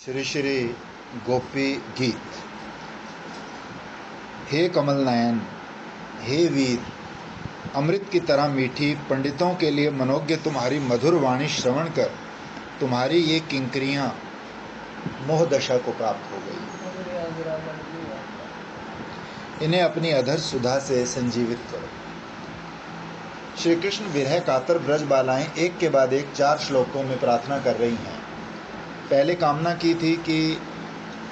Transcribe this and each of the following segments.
श्री श्री गोपी गीत। हे कमल नयन, हे वीर, अमृत की तरह मीठी पंडितों के लिए मनोज्ञ तुम्हारी मधुर वाणी श्रवण कर तुम्हारी ये किंकरियां मोह दशा को प्राप्त हो गई। इन्हें अपनी अधर सुधा से संजीवित करो। श्री कृष्ण विरह कातर ब्रज बालाएं एक के बाद एक 4 श्लोकों में प्रार्थना कर रही हैं। पहले कामना की थी कि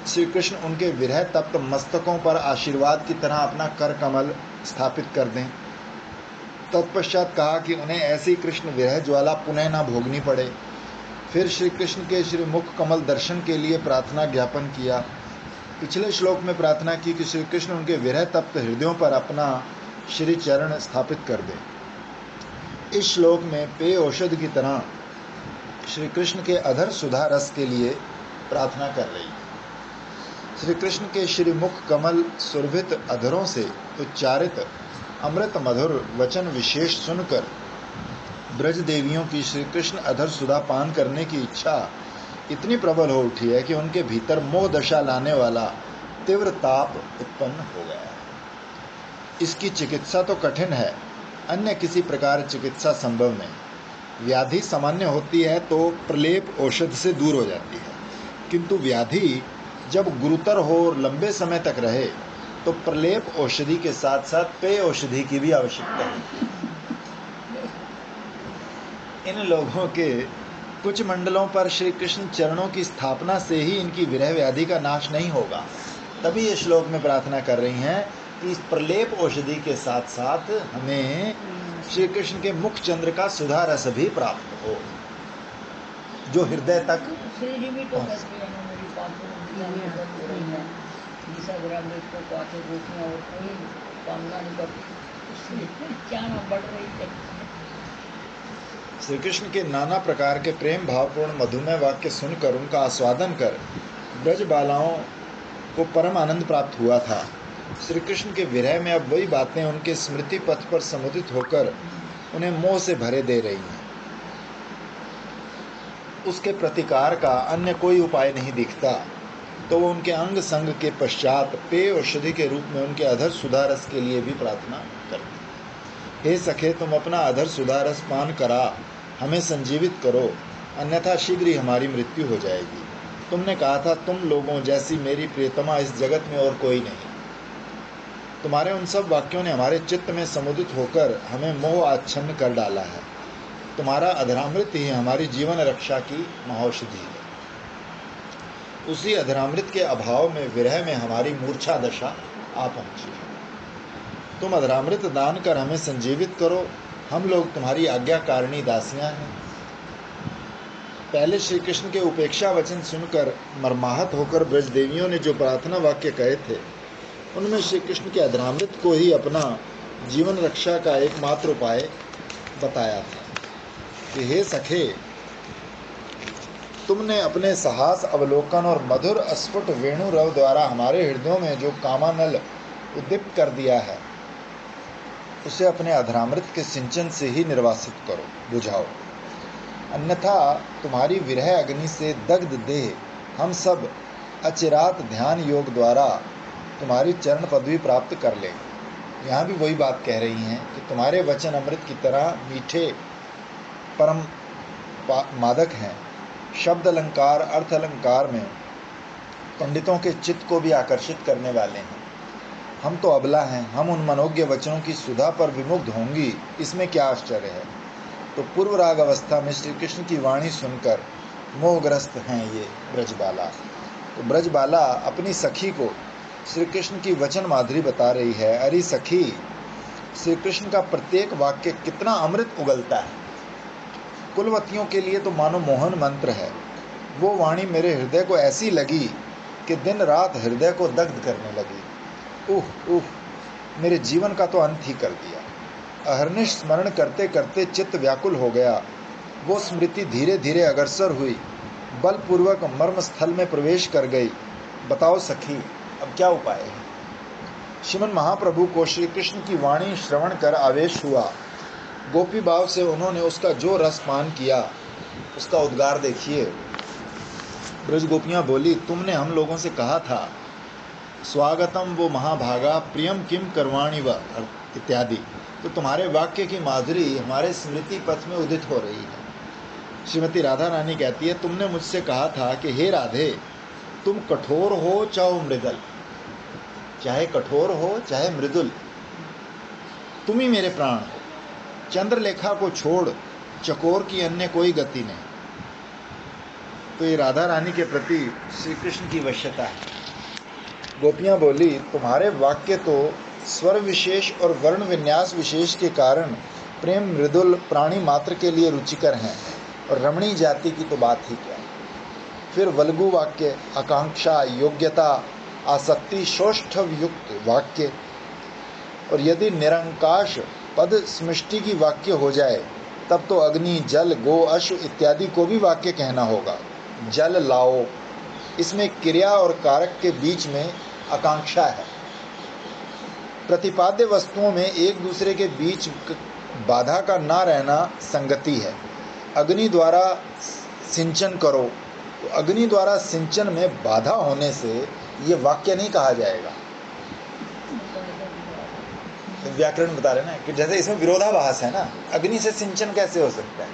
श्री कृष्ण उनके विरह तप्त मस्तकों पर आशीर्वाद की तरह अपना कर कमल स्थापित कर दें। तत्पश्चात कहा कि उन्हें ऐसी कृष्ण विरह ज्वाला पुनः न भोगनी पड़े। फिर श्री कृष्ण के श्री मुख कमल दर्शन के लिए प्रार्थना ज्ञापन किया। पिछले श्लोक में प्रार्थना की कि श्री कृष्ण उनके विरह तप्त हृदयों पर अपना श्री चरण स्थापित कर दें। इस श्लोक में पेय औषध की तरह श्री कृष्ण के अधर सुधा रस के लिए प्रार्थना कर रही है। श्री कृष्ण के श्री मुख कमल सुरभित अधरों से उच्चारित अमृत मधुर वचन विशेष सुनकर ब्रज देवियों की श्री कृष्ण अधर सुधा पान करने की इच्छा इतनी प्रबल हो उठी है कि उनके भीतर मोह दशा लाने वाला तीव्र ताप उत्पन्न हो गया है। इसकी चिकित्सा तो कठिन है, अन्य किसी प्रकार चिकित्सा संभव नहीं। व्याधि सामान्य होती है तो प्रलेप औषध से दूर हो जाती है, किंतु व्याधि जब गुरुतर हो और लंबे समय तक रहे तो प्रलेप औषधि के साथ साथ पेय औषधि की भी आवश्यकता है। इन लोगों के कुछ मंडलों पर श्री कृष्ण चरणों की स्थापना से ही इनकी विरह व्याधि का नाश नहीं होगा। तभी ये श्लोक में प्रार्थना कर रही हैं कि इस प्रलेप औषधि के साथ साथ हमें श्री कृष्ण के मुख चंद्र का सुधा रस भी प्राप्त हो, जो हृदय तक श्री कृष्ण के नाना प्रकार के प्रेम भावपूर्ण मधुमेह वाक्य सुनकर उनका आस्वादन कर ब्रज बालाओं को परम आनंद प्राप्त हुआ था। श्री कृष्ण के विरह में अब वही बातें उनके स्मृति पथ पर समुदित होकर उन्हें मोह से भरे दे रही हैं। उसके प्रतिकार का अन्य कोई उपाय नहीं दिखता, तो वो उनके अंग संग के पश्चात पेय औषधि के रूप में उनके अधर सुधारस के लिए भी प्रार्थना करती। हे सखे, तुम अपना अधर सुधारस पान करा हमें संजीवित करो, अन्यथा शीघ्र ही हमारी मृत्यु हो जाएगी। तुमने कहा था, तुम लोगों जैसी मेरी प्रियतमा इस जगत में और कोई नहीं। तुम्हारे उन सब वाक्यों ने हमारे चित्त में समुदित होकर हमें मोह आच्छन्न कर डाला है। तुम्हारा अधरामृत ही हमारी जीवन रक्षा की महौषधि है। उसी अधरामृत के अभाव में विरह में हमारी मूर्छा दशा आ पहुंची है। तुम अधरामृत दान कर हमें संजीवित करो, हम लोग तुम्हारी आज्ञाकारिणी दासियां हैं। पहले श्री कृष्ण के उपेक्षा वचन सुनकर मर्माहत होकर ब्रज देवियों ने जो प्रार्थना वाक्य कहे थे, उनमें श्री कृष्ण के अधरामृत को ही अपना जीवन रक्षा का एकमात्र उपाय बताया था कि हे सखे, तुमने अपने साहस अवलोकन और मधुर अस्फुट वेणु रव द्वारा हमारे हृदयों में जो कामानल उद्दीप्त कर दिया है, उसे अपने अधरामृत के सिंचन से ही निर्वासित करो, बुझाओ। अन्यथा तुम्हारी विरह अग्नि से दग्ध देह हम सब अचिरात ध्यान योग द्वारा तुम्हारी चरण पदवी प्राप्त कर लेंगे। यहाँ भी वही बात कह रही हैं कि तुम्हारे वचन अमृत की तरह मीठे परम मादक हैं। शब्द अलंकार अर्थ अलंकार में पंडितों के चित्त को भी आकर्षित करने वाले हैं। हम तो अबला हैं, हम उन मनोज्ञ वचनों की सुधा पर विमुग्ध होंगी, इसमें क्या आश्चर्य है। तो पूर्व राग अवस्था में श्री कृष्ण की वाणी सुनकर मोहग्रस्त हैं ये ब्रजबाला। तो ब्रजबाला अपनी सखी को श्री कृष्ण की वचन माधुरी बता रही है। अरे सखी, श्री कृष्ण का प्रत्येक वाक्य कितना अमृत उगलता है। कुलवतियों के लिए तो मानो मोहन मंत्र है। वो वाणी मेरे हृदय को ऐसी लगी कि दिन रात हृदय को दग्ध करने लगी। उह, मेरे जीवन का तो अंत ही कर दिया। अहर्निश स्मरण करते करते चित्त व्याकुल हो गया। वो स्मृति धीरे धीरे अग्रसर हुई, बलपूर्वक मर्म स्थल में प्रवेश कर गई। बताओ सखी, अब क्या उपाय है। श्रीमन महाप्रभु को श्री कृष्ण की वाणी श्रवण कर आवेश हुआ। गोपी भाव से उन्होंने उसका जो रस पान किया, उसका उद्गार देखिए। ब्रज गोपियाँ बोली, तुमने हम लोगों से कहा था स्वागतम वो महाभागा प्रियम किम करवाणी व इत्यादि, तो तुम्हारे वाक्य की माधुरी हमारे स्मृति पथ में उदित हो रही है। श्रीमती राधा रानी कहती है, तुमने मुझसे कहा था कि हे राधे, तुम कठोर हो चाहे मृदुल, चाहे कठोर हो चाहे मृदुल, तुम ही मेरे प्राण हो। चंद्रलेखा को छोड़ चकोर की अन्य कोई गति नहीं। तो ये राधा रानी के प्रति श्री कृष्ण की वश्यता है। गोपियाँ बोली, तुम्हारे वाक्य तो स्वर विशेष और वर्ण विन्यास विशेष के कारण प्रेम मृदुल प्राणी मात्र के लिए रुचिकर हैं, और रमणी जाति की तो बात ही क्या। फिर वल्गु वाक्य, आकांक्षा, योग्यता, आसक्ति, शोष्ठव युक्त वाक्य, और यदि निरंकाश पद समष्टि की वाक्य हो जाए तब तो अग्नि, जल, गो, अश्व इत्यादि को भी वाक्य कहना होगा। जल लाओ, इसमें क्रिया और कारक के बीच में आकांक्षा है। प्रतिपाद्य वस्तुओं में एक दूसरे के बीच बाधा का ना रहना संगति है। अग्नि द्वारा सिंचन करो, तो अग्नि द्वारा सिंचन में बाधा होने से ये वाक्य नहीं कहा जाएगा। व्याकरण बता रहे ना कि जैसे इसमें विरोधाभास है ना, अग्नि से सिंचन कैसे हो सकता है,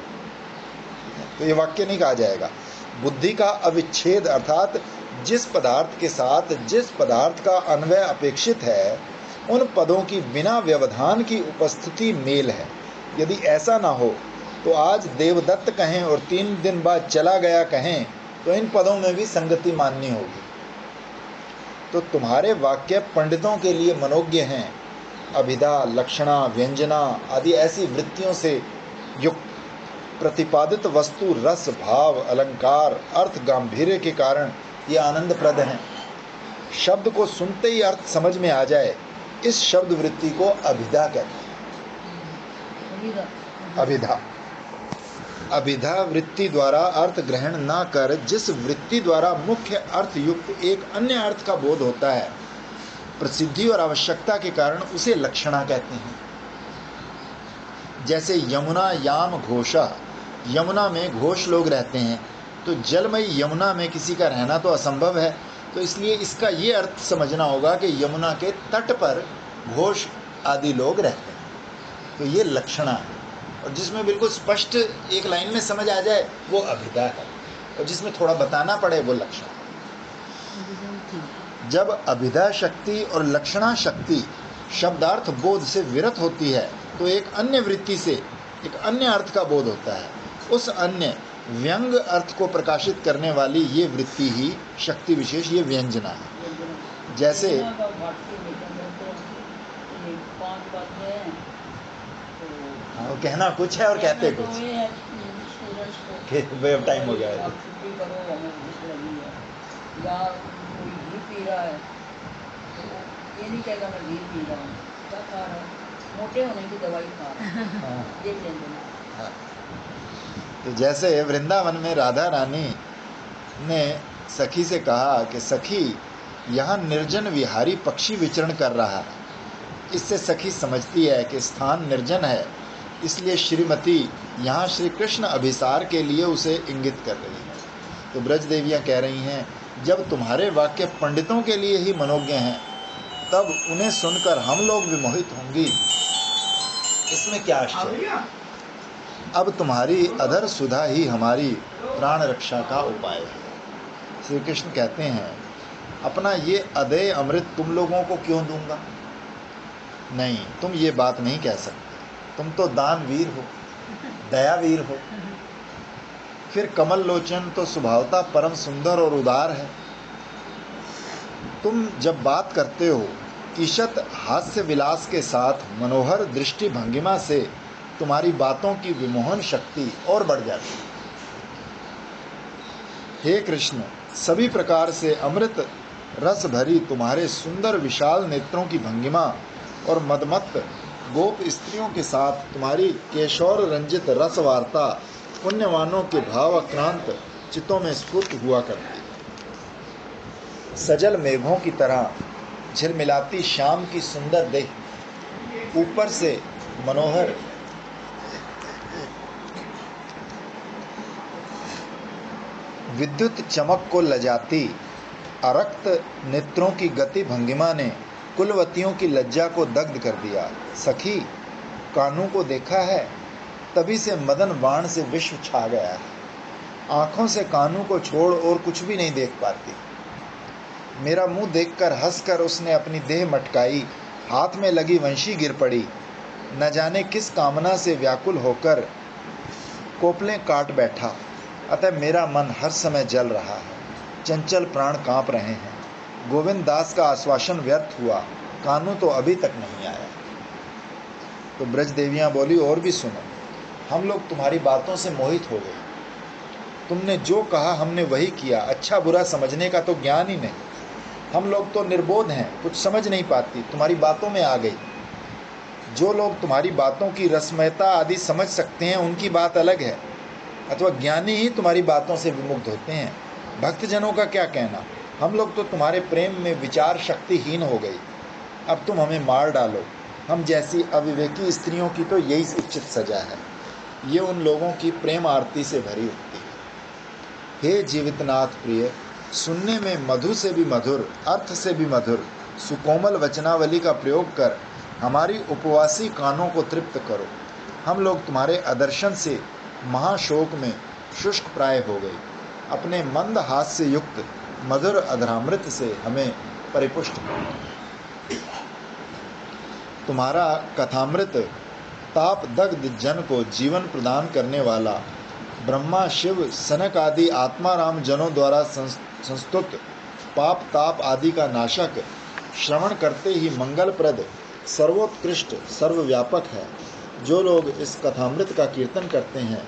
तो ये वाक्य नहीं कहा जाएगा। बुद्धि का अविच्छेद अर्थात जिस पदार्थ के साथ जिस पदार्थ का अन्वय अपेक्षित है, उन पदों की बिना व्यवधान की उपस्थिति मेल है। यदि ऐसा ना हो तो आज देवदत्त कहें और 3 दिन बाद चला गया कहें, तो इन पदों में भी संगति माननी होगी। तो तुम्हारे वाक्य पंडितों के लिए मनोज्ञ हैं। अभिधा, लक्षणा, व्यंजना आदि ऐसी वृत्तियों से युक्त प्रतिपादित वस्तु रस, भाव, अलंकार, अर्थ, गांभीर्य के कारण ये आनंदप्रद हैं। शब्द को सुनते ही अर्थ समझ में आ जाए, इस शब्द वृत्ति को अभिधा कहते हैं। अभिधा, अभिधा वृत्ति द्वारा अर्थ ग्रहण न कर जिस वृत्ति द्वारा मुख्य अर्थ युक्त एक अन्य अर्थ का बोध होता है, प्रसिद्धि और आवश्यकता के कारण उसे लक्षणा कहते हैं। जैसे यमुना याम घोषा, यमुना में घोष लोग रहते हैं, तो जलमयी यमुना में किसी का रहना तो असंभव है, तो इसलिए इसका ये अर्थ समझना होगा कि यमुना के तट पर घोष आदि लोग रहते हैं, तो ये लक्षणा है। और जिसमें बिल्कुल स्पष्ट एक लाइन में समझ आ जाए वो अभिधा है, और जिसमें थोड़ा बताना पड़े वो लक्षण है। जब अभिधा शक्ति और लक्षणा शक्ति शब्दार्थ बोध से विरत होती है, तो एक अन्य वृत्ति से एक अन्य अर्थ का बोध होता है। उस अन्य व्यंग अर्थ को प्रकाशित करने वाली ये वृत्ति ही शक्ति विशेष, ये व्यंजना है। जैसे हाँ, कहना कुछ है और कहते कुछ। टाइम हो गया है। या कोई घी पी रहा है तो ये नहीं कहेगा मैं घी पी रहा हूँ, क्या खा रहा है, मोटे होने की दवाई खा रहा है, ये लेन देना। तो जैसे वृंदावन में राधा रानी ने सखी से कहा कि सखी, यहाँ निर्जन विहारी पक्षी विचरण कर रहा है। इससे सखी समझती है कि स्थान निर्जन है, इसलिए श्रीमती यहाँ श्री कृष्ण अभिसार के लिए उसे इंगित कर रही है। तो ब्रज देवियाँ कह रही हैं, जब तुम्हारे वाक्य पंडितों के लिए ही मनोज्ञ हैं, तब उन्हें सुनकर हम लोग विमोहित होंगी, इसमें क्या आश्चर्य। अब तुम्हारी अधर सुधा ही हमारी प्राण रक्षा का उपाय है। श्री कृष्ण कहते हैं, अपना ये अदेय अमृत तुम लोगों को क्यों दूंगा? नहीं, तुम ये बात नहीं कह सकते, तुम तो दानवीर हो, दयावीर हो। फिर कमल लोचन तो स्वभावता परम सुंदर और उदार है। तुम जब बात करते हो, ईषत हास्य विलास के साथ मनोहर दृष्टि भंगिमा से तुम्हारी बातों की विमोहन शक्ति और बढ़ जाती है। हे कृष्ण, सभी प्रकार से अमृत रस भरी तुम्हारे सुंदर विशाल नेत्रों की भंगिमा और मदमत्त गोप स्त्रियों के साथ तुम्हारी केशौर रंजित रस वार्ता पुण्यवानों के भावाक्रांत चित्तों में स्फुट हुआ करती। सजल मेघों की तरह झिलमिलाती शाम की सुंदर देह, ऊपर से मनोहर विद्युत चमक को लजाती अरक्त नेत्रों की गति भंगिमा ने कुलवतियों की लज्जा को दग्ध कर दिया। सखी, कान्हू को देखा है? तभी से मदन बाण से विश्व छा गया है। आंखों से कान्हू को छोड़ और कुछ भी नहीं देख पाती। मेरा मुंह देखकर हंसकर उसने अपनी देह मटकाई, हाथ में लगी वंशी गिर पड़ी। न जाने किस कामना से व्याकुल होकर कोपलें काट बैठा। अतः मेरा मन हर समय जल रहा है, चंचल प्राण कांप रहे हैं। गोविंद दास का आश्वासन व्यर्थ हुआ, कान्हू तो अभी तक नहीं आया। तो ब्रज देवियां बोली, और भी सुनो, हम लोग तुम्हारी बातों से मोहित हो गए। तुमने जो कहा हमने वही किया। अच्छा बुरा समझने का तो ज्ञान ही नहीं। हम लोग तो निर्बोध हैं, कुछ समझ नहीं पाती, तुम्हारी बातों में आ गई। जो लोग तुम्हारी बातों की रसमयता आदि समझ सकते हैं उनकी बात अलग है, अथवा ज्ञानी ही तुम्हारी बातों से विमुग्ध होते हैं। भक्तजनों का क्या कहना? हम लोग तो तुम्हारे प्रेम में विचार शक्तिहीन हो गई। अब तुम हमें मार डालो। हम जैसी अविवेकी स्त्रियों की तो यही उचित सजा है। ये उन लोगों की प्रेम आरती से भरी उठती है। हे जीवितनाथ प्रिय, सुनने में मधु से भी मधुर, अर्थ से भी मधुर सुकोमल वचनावली का प्रयोग कर हमारी उपवासी कानों को तृप्त करो। हम लोग तुम्हारे आदर्शन से महाशोक में शुष्क प्राय हो गए। अपने मंद हाथ से युक्त मधुर अधरामृत से हमें परिपुष्ट करो। तुम्हारा कथामृत ताप दग्ध जन को जीवन प्रदान करने वाला, ब्रह्मा शिव सनक आदि आत्माराम जनों द्वारा संस्तुत पाप ताप आदि का नाशक, श्रवण करते ही मंगलप्रद, सर्वोत्कृष्ट, सर्वव्यापक है। जो लोग इस कथामृत का कीर्तन करते हैं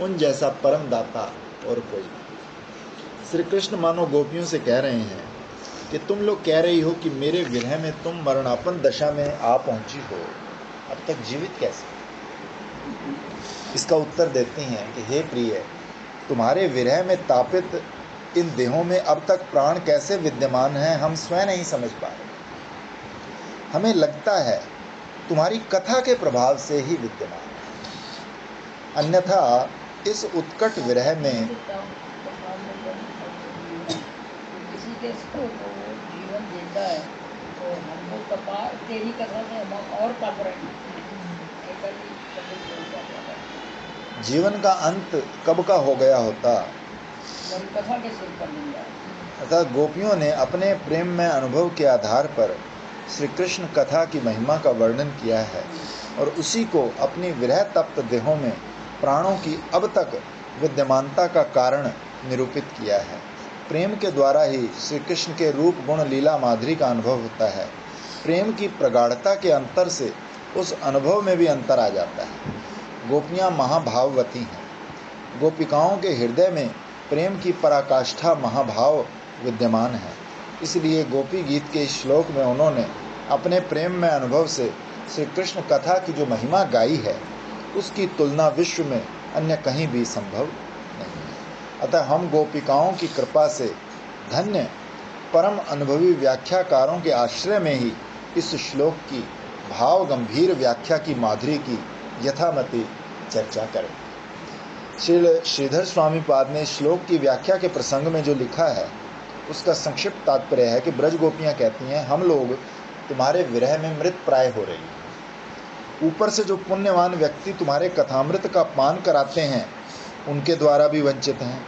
उन जैसा परम दाता और कोई नहीं। श्री कृष्ण मानो गोपियों से कह रहे हैं कि तुम लोग कह रही हो कि मेरे विरह में तुम मरणापन दशा में आ पहुंची हो, अब तक जीवित कैसे? इसका उत्तर देते हैं कि हे प्रिय, तुम्हारे विरह में तापित इन देहों में अब तक प्राण कैसे विद्यमान हैं हम स्वयं नहीं समझ पा रहे। हमें लगता है तुम्हारी कथा के प्रभाव से ही विद्यमान है, अन्यथा इस उत्कट विरह में किसी के जीवन देता है तो हमको कपार तेरी कथा से हम और तप रहे हैं। जीवन का अंत कब का हो गया होता, कथा के सिर पर नहीं जाए। अतः गोपियों ने अपने प्रेम में अनुभव के आधार पर श्री कृष्ण कथा की महिमा का वर्णन किया है और उसी को अपनी विरह तप्त देहों में प्राणों की अब तक विद्यमानता का कारण निरूपित किया है। प्रेम के द्वारा ही श्री कृष्ण के रूप गुण लीला माधुरी का अनुभव होता है। प्रेम की प्रगाढ़ता के अंतर से उस अनुभव में भी अंतर आ जाता है। गोपियाँ महाभाववती हैं। गोपिकाओं के हृदय में प्रेम की पराकाष्ठा महाभाव विद्यमान है। इसलिए गोपी गीत के इस श्लोक में उन्होंने अपने प्रेम में अनुभव से श्री कृष्ण कथा की जो महिमा गाई है उसकी तुलना विश्व में अन्य कहीं भी संभव नहीं है। अतः हम गोपिकाओं की कृपा से धन्य परम अनुभवी व्याख्याकारों के आश्रय में ही इस श्लोक की भाव गंभीर व्याख्या की माधुरी की यथामति चर्चा करें। श्रीधर स्वामी पाद ने श्लोक की व्याख्या के प्रसंग में जो लिखा है उसका संक्षिप्त तात्पर्य है कि ब्रज गोपियाँ कहती हैं, हम लोग तुम्हारे विरह में मृत प्राय हो रही हैं। ऊपर से जो पुण्यवान व्यक्ति तुम्हारे कथामृत का पान कराते हैं उनके द्वारा भी वंचित हैं।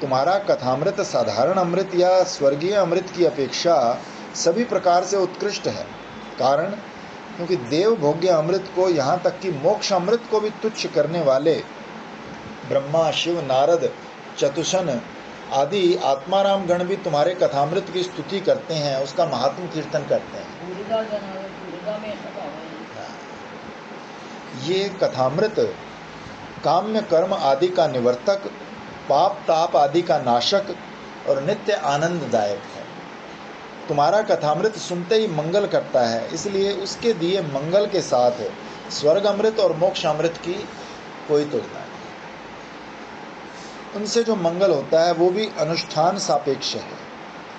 तुम्हारा कथामृत साधारण अमृत या स्वर्गीय अमृत की अपेक्षा सभी प्रकार से उत्कृष्ट है। कारण क्योंकि देव भोग्य अमृत को, यहाँ तक कि मोक्ष अमृत को भी तुच्छ करने वाले ब्रह्मा शिव नारद चतुषन आदि आत्माराम गण भी तुम्हारे कथामृत की स्तुति करते हैं, उसका महात्म कीर्तन करते हैं। ये कथामृत काम्य कर्म आदि का निवर्तक, पाप ताप आदि का नाशक और नित्य आनंददायक है। तुम्हारा कथामृत सुनते ही मंगल करता है, इसलिए उसके दिए मंगल के साथ स्वर्ग अमृत और मोक्ष अमृत की कोई तुलना नहीं। उनसे जो मंगल होता है वो भी अनुष्ठान सापेक्ष है,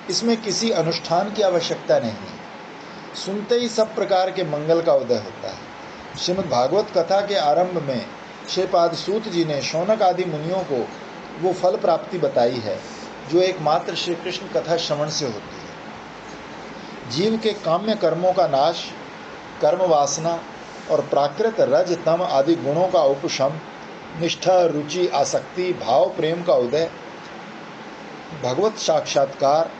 इसमें किसी अनुष्ठान की आवश्यकता नहीं है। सुनते ही सब प्रकार के मंगल का उदय होता है। श्रीमद् भागवत कथा के आरंभ में श्रीपाद सूत जी ने शौनक आदि मुनियों को वो फल प्राप्ति बताई है जो एकमात्र श्री कृष्ण कथा श्रवण से होती है। जीव के काम्य कर्मों का नाश, कर्म वासना और प्राकृत रज तम आदि गुणों का उपशम, निष्ठा, रुचि, आसक्ति, भाव, प्रेम का उदय, भगवत साक्षात्कार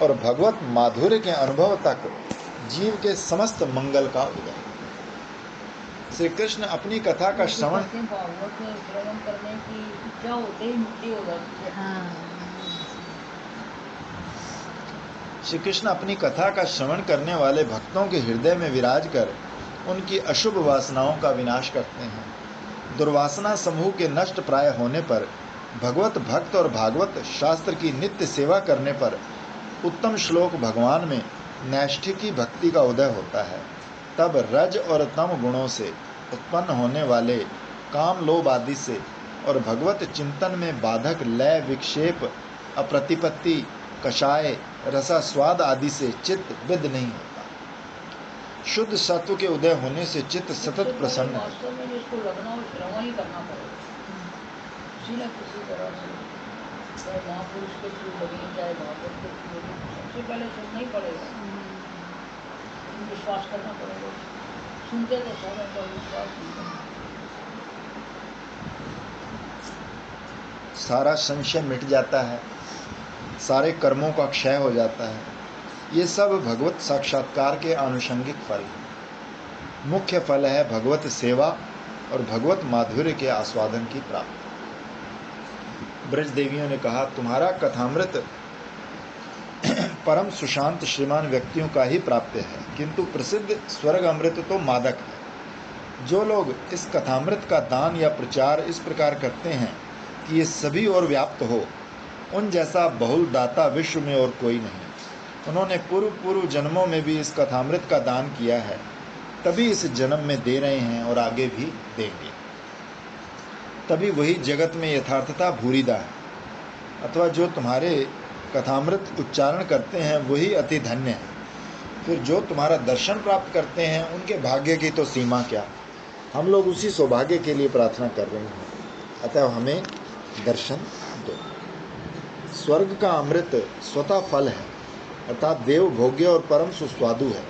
और भगवत माधुर्य के अनुभव तक जीव के समस्त मंगल का उदय। श्री कृष्ण अपनी कथा का श्रवण भागवत श्रवण करने की इच्छा होते ही मुक्ति हो जाती है। श्री कृष्ण अपनी कथा का श्रवण करने वाले भक्तों के हृदय में विराज कर उनकी अशुभ वासनाओं का विनाश करते हैं। दुर्वासना समूह के नष्ट प्राय होने पर, भगवत भक्त और भागवत शास्त्र की नित्य सेवा करने पर उत्तम श्लोक भगवान में नैष्ठिकी भक्ति का उदय होता है। तब रज और तम गुणों से उत्पन्न होने वाले काम, लोभ आदि से और भगवत चिंतन में बाधक लय, विक्षेप, अप्रतिपत्ति, कषाय, रसास्वाद आदि से चित्त विद नहीं होता। शुद्ध सत्व के उदय होने से चित्त सतत प्रसन्न है। वास्तव में जिसको लगना हो श्रवण ही करना पड़ेगा, किसी न किसी तरह से, चाहे महापुरुष के थ्रू लगे, चाहे भागवत के थ्रू लगे, सबसे पहले सुनना ही पड़ेगा, विश्वास करना पड़ेगा। सुनते तो सब है पर विश्वास नहीं करना। सारा संशय मिट जाता है, सारे कर्मों का क्षय हो जाता है। ये सब भगवत साक्षात्कार के आनुषंगिक फल हैं। मुख्य फल है भगवत सेवा और भगवत माधुर्य के आस्वादन की प्राप्ति। ब्रज देवियों ने कहा, तुम्हारा कथामृत परम सुशांत श्रीमान व्यक्तियों का ही प्राप्य है, किंतु प्रसिद्ध स्वर्ग अमृत तो मादक है। जो लोग इस कथामृत का दान या प्रचार इस प्रकार करते हैं कि ये सभी ओर व्याप्त हो, उन जैसा बहुल दाता विश्व में और कोई नहीं। उन्होंने पूर्व जन्मों में भी इस कथामृत का दान किया है, तभी इस जन्म में दे रहे हैं और आगे भी देंगे। तभी वही जगत में यथार्थता भूरिदा है। अथवा जो तुम्हारे कथामृत उच्चारण करते हैं वही अति धन्य है। फिर जो तुम्हारा दर्शन प्राप्त करते हैं उनके भाग्य की तो सीमा क्या। हम लोग उसी सौभाग्य के लिए प्रार्थना कर रहे हैं, अतः हमें दर्शन दो। स्वर्ग का अमृत स्वतः फल है, अर्थात देव भोग्य और परम सुस्वादु है।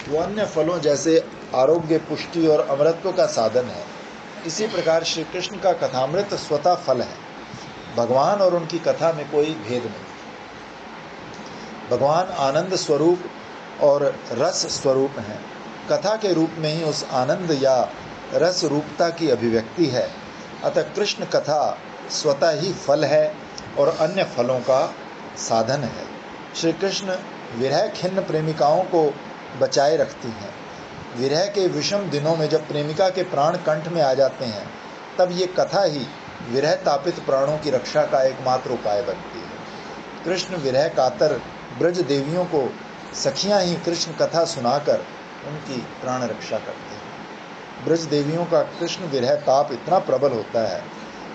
वो अन्य फलों जैसे आरोग्य, पुष्टि और अमरत्व का साधन है। इसी प्रकार श्री कृष्ण का कथामृत स्वतः फल है। भगवान और उनकी कथा में कोई भेद नहीं। भगवान आनंद स्वरूप और रस स्वरूप हैं। कथा के रूप में ही उस आनंद या रस रूपता की अभिव्यक्ति है। अतः कृष्ण कथा स्वतः ही फल है और अन्य फलों का साधन है। श्री कृष्ण विरह खिन्न प्रेमिकाओं को बचाए रखती हैं। विरह के विषम दिनों में जब प्रेमिका के प्राण कंठ में आ जाते हैं, तब ये कथा ही विरह तापित प्राणों की रक्षा का एकमात्र उपाय बनती है। कृष्ण विरह कातर ब्रज देवियों को सखियां ही कृष्ण कथा सुनाकर उनकी प्राण रक्षा करती हैं। ब्रज देवियों का कृष्ण विरह ताप इतना प्रबल होता है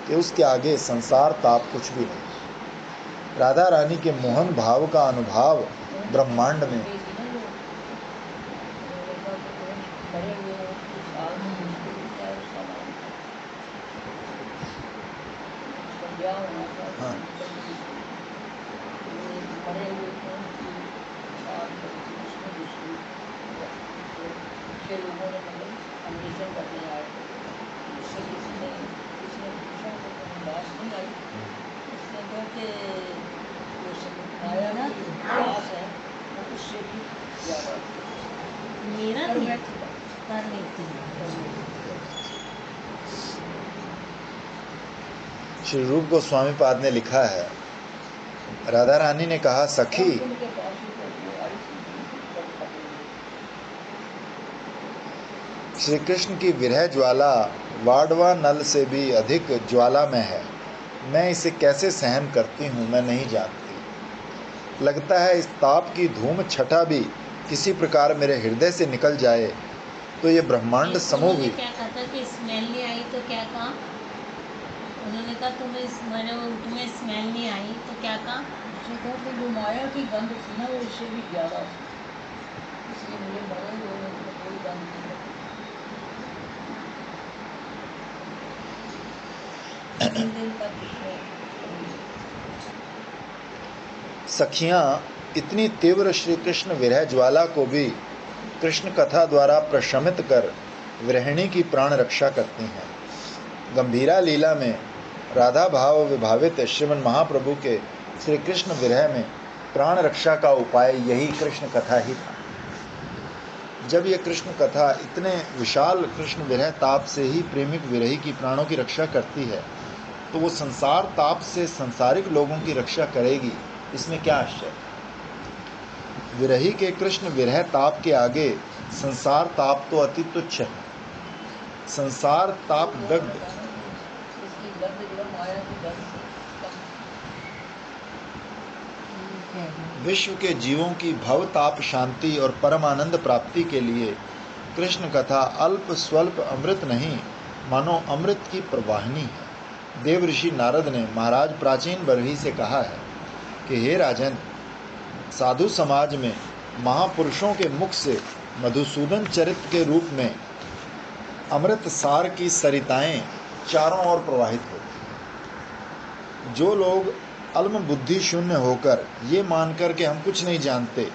कि उसके आगे संसार ताप कुछ भी नहीं। राधा रानी के मोहन भाव का अनुभाव ब्रह्मांड में हाँ। लोगों ने मतलब अन्वेषण करने आए थे, इससे किसी ने पूछा तो कोई बात नहीं आई। इसने कहा कि जो समुदाय ना इतिहास है वो उससे भी ज़्यादा मेरा कर लेती श्री रूप गोस्वामी पाद ने लिखा है, राधा रानी ने कहा, सखी श्री कृष्ण की विरह ज्वाला वाडवा नल से भी अधिक ज्वालामय है। मैं इसे कैसे सहन करती हूँ मैं नहीं जानती। लगता है इस ताप की धूम छटा भी किसी प्रकार मेरे हृदय से निकल जाए तो ये ब्रह्मांड समूह भी। क्या कहा था कि स्मेल नहीं आई तो क्या कहा? उन्होंने कहा तुम्हें स्मेल नहीं आई तो क्या कहा? तो जो माया की गंध थी ना वो इससे भी ज़्यादा थी, इसलिए मुझे मरे हुए में कोई गंध नहीं लगती। 3 दिन तक सखियां इतनी तीव्र श्री कृष्ण विरह ज्वाला को भी कृष्ण कथा द्वारा प्रशमित कर विरहिणी की प्राण रक्षा करती हैं। गंभीरा लीला में राधा भाव विभावित श्रीमन महाप्रभु के श्री कृष्ण विरह में प्राण रक्षा का उपाय यही कृष्ण कथा ही था। जब यह कृष्ण कथा इतने विशाल कृष्ण विरह ताप से ही प्रेमिक विरही की प्राणों की रक्षा करती है, तो वो संसार ताप से संसारिक लोगों की रक्षा करेगी, इसमें क्या आश्चर्य। विरही के कृष्ण विरह ताप के आगे संसार ताप तो अति तुच्छ है। संसार ताप दग्ध, इसकी दर्द जो माया की दर्द से कम। विश्व के जीवों की भव ताप शांति और परम आनंद प्राप्ति के लिए कृष्ण कथा अल्प स्वल्प अमृत नहीं, मानो अमृत की प्रवाहिनी है। देव ऋषि नारद ने महाराज प्राचीन बरही से कहा है कि हे राजन, साधु समाज में महापुरुषों के मुख से मधुसूदन चरित्र के रूप में अमृत सार की सरिताएं चारों ओर प्रवाहित होती। जो लोग अल्म बुद्धि शून्य होकर ये मानकर के हम कुछ नहीं जानते,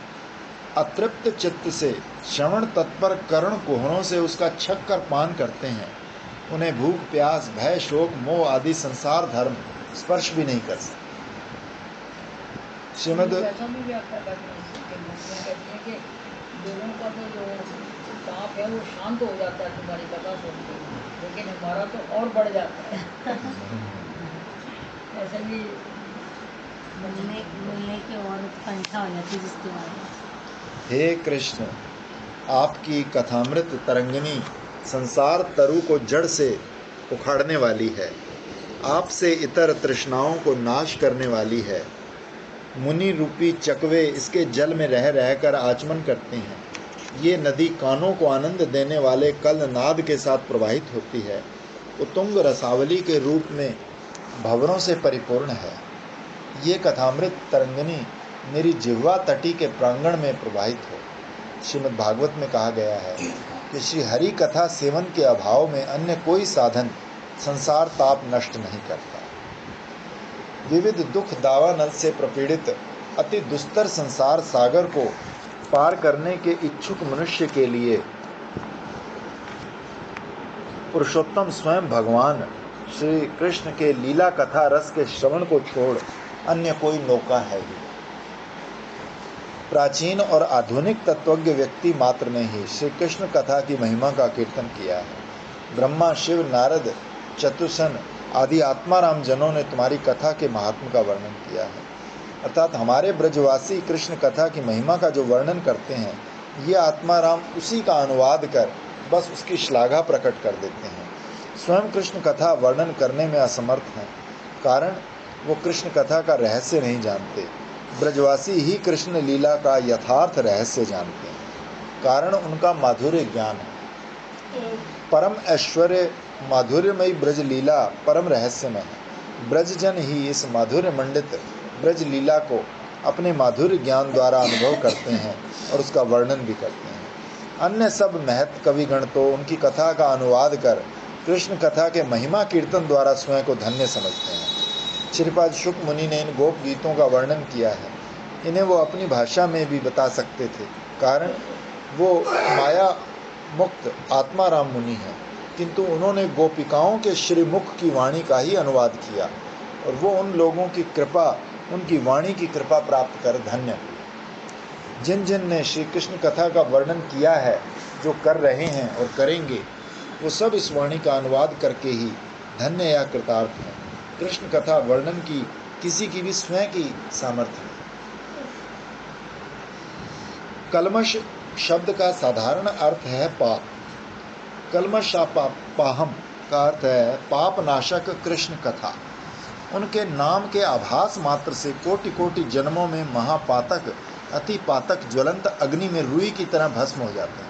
अतृप्त चित्त से श्रवण तत्पर कर्ण कुहरों से उसका छक कर पान करते हैं, उन्हें भूख प्यास भय शोक मोह आदि संसार धर्म स्पर्श भी नहीं कर सकते। श्रीमद ऐसा भी व्याख्या करते हैं कि लोगों का तो जो ताप है वो शांत हो जाता है तुम्हारी कथा सुनते, लेकिन हमारा तो और बढ़ जाता है। ऐसा भी मिलने की और उत्कंठा हो जाती है जिसके बारे में। हे कृष्ण, आपकी कथामृत तरंगिनी संसार तरु को जड़ से उखाड़ने वाली है, आपसे इतर तृष्णाओं को नाश करने वाली है। मुनि रूपी चकवे इसके जल में रह रहकर आचमन करते हैं। ये नदी कानों को आनंद देने वाले कल नाद के साथ प्रवाहित होती है। उतुंग रसावली के रूप में भंवरों से परिपूर्ण है। ये कथामृत तरंगिनी मेरी जिह्वा तटी के प्रांगण में प्रवाहित हो। श्रीमद् भागवत में कहा गया है कि श्री हरि कथा सेवन के अभाव में अन्य कोई साधन संसार ताप नष्ट नहीं करता। विविध दुख दावानल से प्रपीड़ित अति दुस्तर संसार सागर को पार करने के इच्छुक मनुष्य के लिए पुरुषोत्तम स्वयं भगवान श्री कृष्ण के लीला कथा रस के श्रवण को छोड़ अन्य कोई नौका है ही। प्राचीन और आधुनिक तत्वज्ञ व्यक्ति मात्र ने ही श्री कृष्ण कथा की महिमा का कीर्तन किया है। ब्रह्मा शिव नारद चतुसन आदि आत्माराम जनों ने तुम्हारी कथा के महात्म का वर्णन किया है। अर्थात हमारे ब्रजवासी कृष्ण कथा की महिमा का जो वर्णन करते हैं, ये आत्माराम उसी का अनुवाद कर बस उसकी श्लाघा प्रकट कर देते हैं। स्वयं कृष्ण कथा वर्णन करने में असमर्थ हैं, कारण वो कृष्ण कथा का रहस्य नहीं जानते। ब्रजवासी ही कृष्ण लीला का यथार्थ रहस्य जानते हैं, कारण उनका माधुर्य ज्ञान है। परम ऐश्वर्य माधुर्यमयी ब्रज लीला परम रहस्यमय है। ब्रजजन ही इस माधुर्य मंडित ब्रज लीला को अपने माधुर्य ज्ञान द्वारा अनुभव करते हैं और उसका वर्णन भी करते हैं। अन्य सब महत कविगण तो उनकी कथा का अनुवाद कर कृष्ण कथा के महिमा कीर्तन द्वारा स्वयं को धन्य समझते हैं। श्रीपाद शुक मुनि ने इन गोप गीतों का वर्णन किया है। इन्हें वो अपनी भाषा में भी बता सकते थे, कारण वो माया मुक्त आत्माराम मुनि हैं, किंतु उन्होंने गोपिकाओं के श्रीमुख की वाणी का ही अनुवाद किया और वो उन लोगों की कृपा, उनकी वाणी की कृपा प्राप्त कर धन्य हुए। जिन जिन ने श्री कृष्ण कथा का वर्णन किया है, जो कर रहे हैं और करेंगे, वो सब इस वाणी का अनुवाद करके ही धन्य या कृतार्थ हैं। कृष्ण कथा वर्णन की किसी की भी स्वयं की सामर्थ्य है। कलमश शब्द का साधारण अर्थ है पाप। कलमशापाहम का अर्थ है पाप नाशक कृष्ण कथा। उनके नाम के आभास मात्र से कोटि कोटि जन्मों में महापातक अति पातक ज्वलंत अग्नि में रुई की तरह भस्म हो जाते हैं।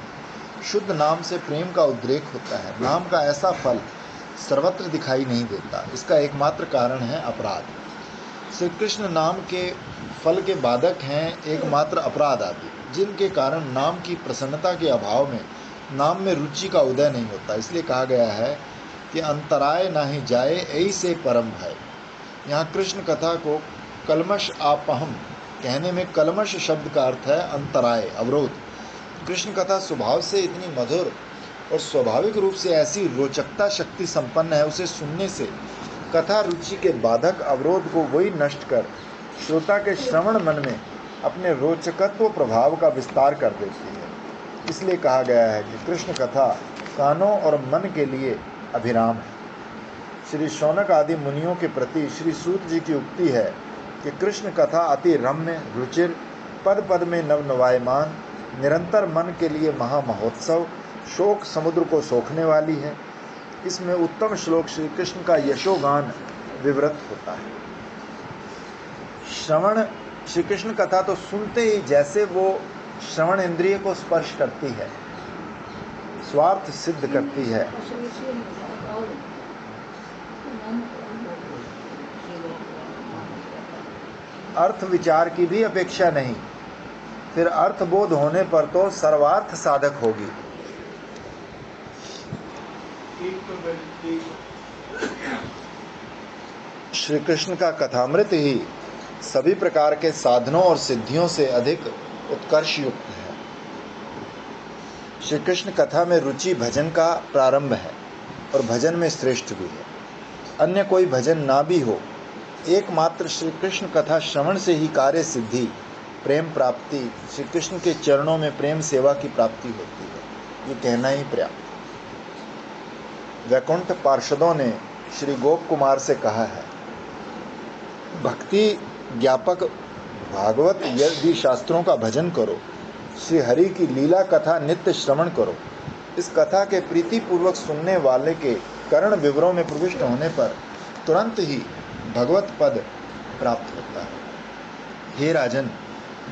शुद्ध नाम से प्रेम का उद्रेक होता है। नाम का ऐसा फल सर्वत्र दिखाई नहीं देता। इसका एकमात्र कारण है अपराध। श्री कृष्ण नाम के फल के बाधक हैं एकमात्र अपराध आदि, जिनके कारण नाम की प्रसन्नता के अभाव में नाम में रुचि का उदय नहीं होता। इसलिए कहा गया है कि अंतराय ना ही जाए ऐसे परम भय। यहाँ कृष्ण कथा को कलमश आपहम कहने में कलमश शब्द का अर्थ है अंतराय, अवरोध। कृष्ण कथा स्वभाव से इतनी मधुर और स्वाभाविक रूप से ऐसी रोचकता शक्ति संपन्न है, उसे सुनने से कथा रुचि के बाधक अवरोध को वही नष्ट कर श्रोता के श्रवण मन में अपने रोचकत्व प्रभाव का विस्तार कर देती है। इसलिए कहा गया है कि कृष्ण कथा कानों और मन के लिए अभिराम है। श्री शौनक आदि मुनियों के प्रति श्री सूत जी की उक्ति है कि कृष्ण कथा अति रम्य, रुचिर, पद पद में नवनवायमान, निरंतर मन के लिए महामहोत्सव, शोक समुद्र को सोखने वाली है। इसमें उत्तम श्लोक श्री कृष्ण का यशोगान विवृत होता है। श्रवण श्री कृष्ण कथा तो सुनते ही जैसे वो श्रवण इंद्रिय को स्पर्श करती है, स्वार्थ सिद्ध करती है, अर्थ विचार की भी अपेक्षा नहीं, फिर अर्थबोध होने पर तो सर्वार्थ साधक होगी। श्री कृष्ण का कथामृत ही सभी प्रकार के साधनों और सिद्धियों से अधिक उत्कर्ष युक्त है। श्री कृष्ण कथा में रुचि भजन का प्रारंभ है और भजन में श्रेष्ठ भी है। अन्य कोई भजन ना भी हो, एकमात्र श्री कृष्ण कथा श्रवण से ही कार्य सिद्धि, प्रेम प्राप्ति, श्री कृष्ण के चरणों में प्रेम सेवा की प्राप्ति होती है, ये कहना ही पर्याप्त। वैकुंठ पार्षदों ने श्री गोप कुमार से कहा है, भक्ति ज्ञापक भागवत यदि शास्त्रों का भजन करो, श्री हरि की लीला कथा नित्य श्रवण करो। इस कथा के प्रीतिपूर्वक सुनने वाले के कर्ण विवरों में प्रविष्ट होने पर तुरंत ही भगवत पद प्राप्त होता है। हे राजन,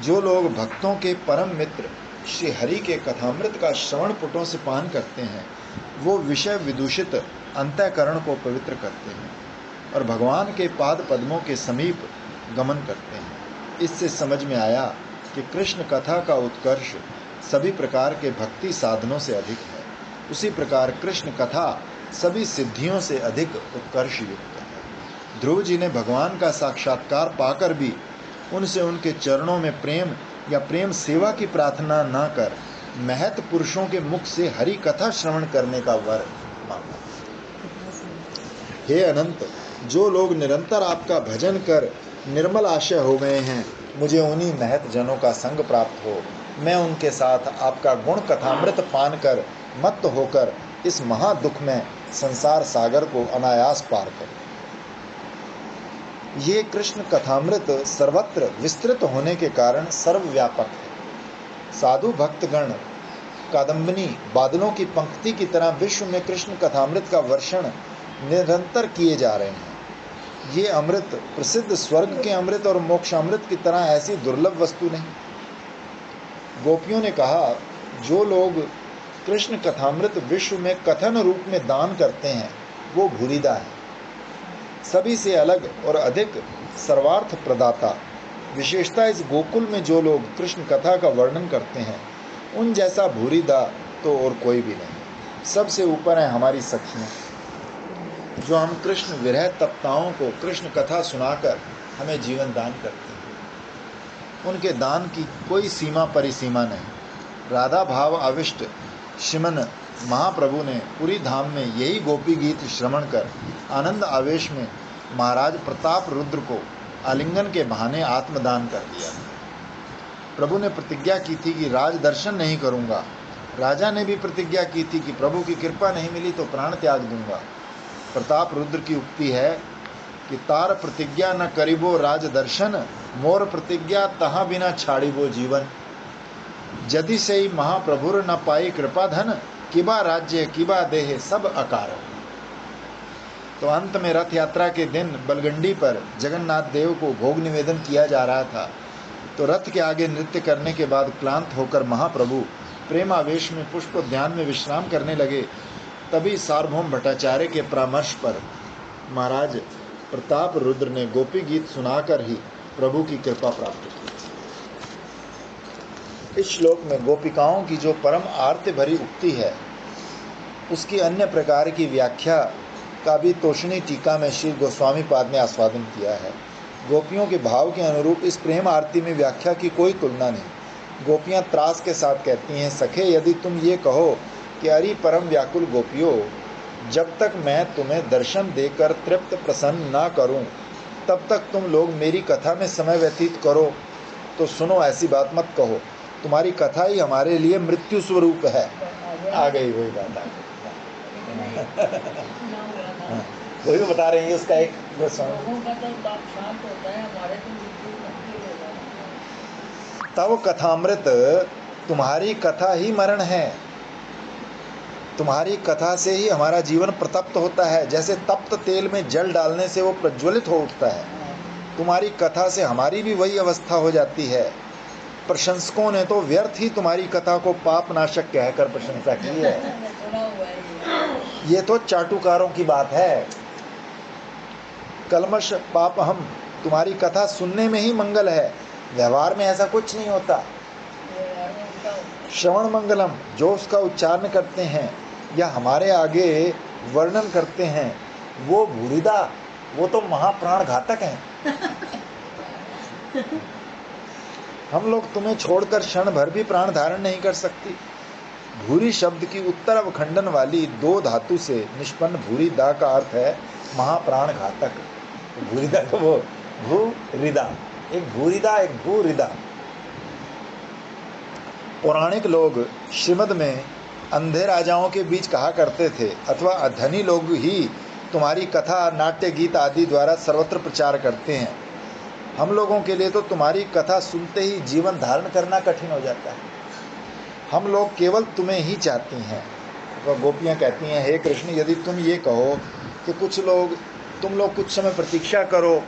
जो लोग भक्तों के परम मित्र श्री हरि के कथामृत का श्रवण पुटों से पान करते हैं, वो विषय विदूषित अंतःकरण को पवित्र करते हैं और भगवान के पाद पद्मों के समीप गमन करते हैं। इससे समझ में आया कि कृष्ण कथा का उत्कर्ष सभी प्रकार के भक्ति साधनों से अधिक है। उसी प्रकार कृष्ण कथा सभी सिद्धियों से अधिक उत्कर्ष युक्त है। ध्रुव जी ने भगवान का साक्षात्कार पाकर भी उनसे उनके चरणों में प्रेम या प्रेम सेवा की प्रार्थना न कर महत पुरुषों के मुख से हरि कथा श्रवण करने का वर मांगा। हे अनंत, जो लोग निरंतर आपका भजन कर निर्मल आशय हो गए हैं, मुझे उन्हीं महत जनों का संग प्राप्त हो। मैं उनके साथ आपका गुण कथामृत पान कर मत्त होकर इस महादुख में संसार सागर को अनायास पार करूं। ये कृष्ण कथामृत सर्वत्र विस्तृत होने के कारण सर्वव्यापक है। साधु भक्तगण कादम्बनी बादलों की पंक्ति की तरह विश्व में कृष्ण कथामृत का वर्षण निरंतर किए जा रहे हैं। ये अमृत प्रसिद्ध स्वर्ग के अमृत और मोक्षामृत की तरह ऐसी दुर्लभ वस्तु नहीं। गोपियों ने कहा, जो लोग कृष्ण कथामृत विश्व में कथन रूप में दान करते हैं, वो भूरिदा है। सभी से अलग और अधिक सर्वार्थ प्रदाता विशेषता इस गोकुल में जो लोग कृष्ण कथा का वर्णन करते हैं, उन जैसा भूरिदा तो और कोई भी नहीं। सबसे ऊपर है हमारी सखियां, जो हम कृष्ण विरह तप्ताओं को कृष्ण कथा सुनाकर हमें जीवन दान करती हैं। उनके दान की कोई सीमा परिसीमा नहीं। राधा भाव आविष्ट श्रीमन महाप्रभु ने पुरी धाम में यही गोपी गीत श्रवण कर आनंद आवेश में महाराज प्रताप रुद्र को आलिंगन के बहाने आत्मदान कर दिया। प्रभु ने प्रतिज्ञा की थी कि राज दर्शन नहीं करूंगा। राजा ने भी प्रतिज्ञा की थी कि प्रभु की कृपा नहीं मिली तो प्राण त्याग दूंगा। प्रताप रुद्र की उक्ति है कि तार प्रतिज्ञा न करिबो राज दर्शन, मोर प्रतिज्ञा तहाँ बिना छाड़िबो जीवन। जदि से ही महाप्रभुर न पाई कृपा धन, किबा राज्य किबा देह सब अकार। तो अंत में रथ यात्रा के दिन बलगंडी पर जगन्नाथ देव को भोग निवेदन किया जा रहा था। तो रथ के आगे नृत्य करने के बाद क्लांत होकर महाप्रभु प्रेमावेश में पुष्प ध्यान में विश्राम करने लगे। तभी सार्वभौम भट्टाचार्य के परामर्श पर महाराज प्रताप रुद्र ने गोपी गीत सुनाकर ही प्रभु की कृपा प्राप्त की। इस श्लोक में गोपिकाओं की जो परम आर्ति भरी उक्ति है, उसकी अन्य प्रकार की व्याख्या का भी तोषणी टीका में श्री गोस्वामी पाद ने आस्वादन किया है। गोपियों के भाव के अनुरूप इस प्रेम आरती में व्याख्या की कोई तुलना नहीं। गोपियाँ त्रास के साथ कहती हैं, सखे यदि तुम ये कहो कि अरि परम व्याकुल गोपियों, जब तक मैं तुम्हें दर्शन देकर तृप्त प्रसन्न ना करूं, तब तक तुम लोग मेरी कथा में समय व्यतीत करो। तो सुनो, ऐसी बात मत कहो, तुम्हारी कथा ही हमारे लिए मृत्यु स्वरूप है। आ गई वही बात, आ गई। हाँ, वही तो बता रही है उसका एक लोगों का तो बाप शांत होता है, हमारे तो मृत्यु हो जाता है। तब कथामृत, तुम्हारी कथा ही मरण है। तुम्हारी कथा से ही हमारा जीवन प्रतप्त होता है, जैसे तप्त तेल में जल डालने से वो प्रज्वलित हो उठता है। तुम्हारी कथा से हमारी भी वही अवस्था हो जाती है। प्रशंसकों ने तो व्यर्थ ही तुम्हारी कथा को पाप नाशक कहकर प्रशंसा की है। ये तो चाटुकारों की बात है। कलमश पाप हम, तुम्हारी कथा सुनने में ही मंगल है, व्यवहार में ऐसा कुछ नहीं होता। श्रवण मंगलम, जो उसका उच्चारण करते हैं या हमारे आगे वर्णन करते हैं, वो भूरिदा, वो तो महाप्राण घातक हैं। हम लोग तुम्हें छोड़कर क्षण भर भी प्राण धारण नहीं कर सकती। भूरी शब्द की उत्तर अवखंडन वाली दो धातु से निष्पन्न भूरिदा का अर्थ है महाप्राण घातक। भूरिदा तो वो भूरिदा, एक भूरिदा एक भूरिदा। पौराणिक लोग श्रीमद में अंधे राजाओं के बीच कहा करते थे, अथवा धनी लोग ही तुम्हारी कथा, नाट्य, गीत आदि द्वारा सर्वत्र प्रचार करते हैं। हम लोगों के लिए तो तुम्हारी कथा सुनते ही जीवन धारण करना कठिन हो जाता है। हम लोग केवल तुम्हें ही चाहती हैं। वह गोपियाँ कहती हैं, हे कृष्ण, यदि तुम ये कहो कि तुम लोग कुछ समय प्रतीक्षा करो,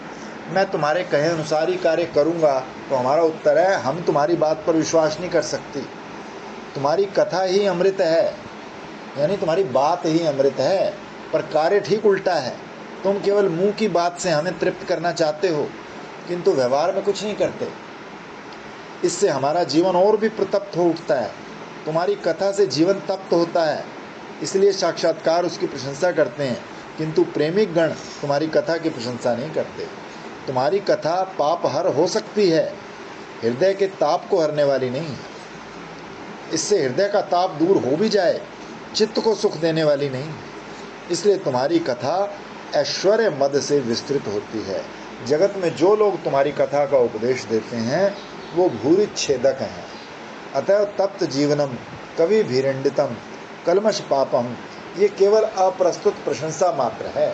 मैं तुम्हारे कहे अनुसार ही कार्य करूँगा, तो हमारा उत्तर है, हम तुम्हारी बात पर विश्वास नहीं कर सकती। तुम्हारी कथा ही अमृत है, यानी तुम्हारी बात ही अमृत है, पर कार्य ठीक उल्टा है। तुम केवल मुंह की बात से हमें तृप्त करना चाहते हो, किंतु व्यवहार में कुछ नहीं करते। इससे हमारा जीवन और भी प्रतप्त हो उठता है। तुम्हारी कथा से जीवन तप्त होता है, इसलिए साक्षात्कार उसकी प्रशंसा करते हैं, किंतु प्रेमिक गण तुम्हारी कथा की प्रशंसा नहीं करते। तुम्हारी कथा पाप हर हो सकती है, हृदय के ताप को हरने वाली नहीं। इससे हृदय का ताप दूर हो भी जाए, चित्त को सुख देने वाली नहीं। इसलिए तुम्हारी कथा ऐश्वर्य मद से विस्तृत होती है। जगत में जो लोग तुम्हारी कथा का उपदेश देते हैं वो भूरि छेदक हैं। अतः तप्त जीवनम कवि भीरंडितम कलमश पापम, ये केवल अप्रस्तुत प्रशंसा मात्र है।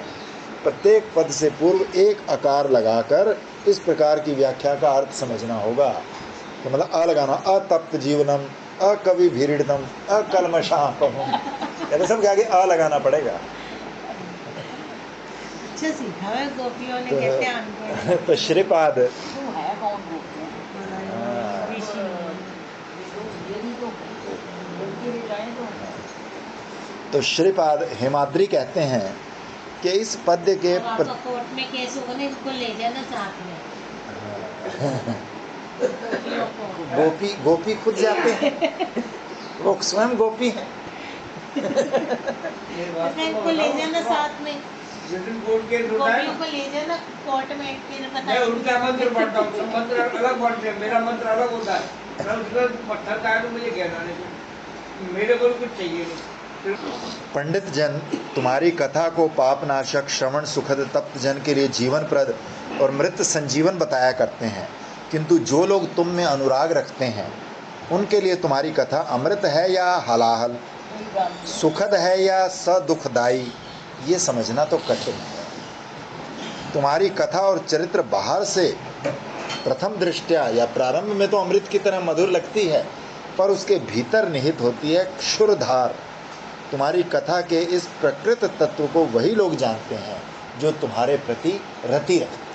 प्रत्येक पद से पूर्व एक अकार लगाकर इस प्रकार की व्याख्या का अर्थ समझना होगा। तो मतलब अ लगाना, अतप्त जीवनम, अकवि भीरिडतम, अकलमशापम, यानी सब आगे अ लगाना पड़ेगा। अच्छा सीखा है गोपियों ने, कहते हैं अनपढ़। तो श्रीपाद, वो है कौन गोपियाँ? ऋषि। ये भी तो बोलती भी जाए तो श्रीपाद हेमाद्री कहते हैं कि इस पद्य के अब आपका कोर्ट में केस होगा ना, इसको ले जाना साथ में। गोपियों को। गोपी खुद जाते हैं, वो स्वयं गोपी हैं। इनको ले जाना साथ में, गोपियों को ले जाना कोर्ट में, फिर मैं उनका मंत्र पढ़ता हूँ, सब मंत्र अलग पढ़ते हैं, मेरा मंत्र अलग होता है। मैं उसका पत्थर का है तो मुझे कहना नहीं, मेरे को कुछ चाहिए नहीं। पंडित जन तुम्हारी कथा को पापनाशक, श्रवण सुखद, तप्त जन के लिए जीवनप्रद और मृत संजीवन बताया करते हैं, किंतु जो लोग तुम में अनुराग रखते हैं उनके लिए तुम्हारी कथा अमृत है या हलाहल, सुखद है या सदुखदाई, ये समझना तो कठिन है। तुम्हारी कथा और चरित्र बाहर से प्रथम दृष्टया या प्रारंभ में तो अमृत की तरह मधुर लगती है, पर उसके भीतर निहित होती है क्षुरधार। तुम्हारी कथा के इस प्रकृत तत्व को वही लोग जानते हैं जो तुम्हारे प्रति रति रखते हैं।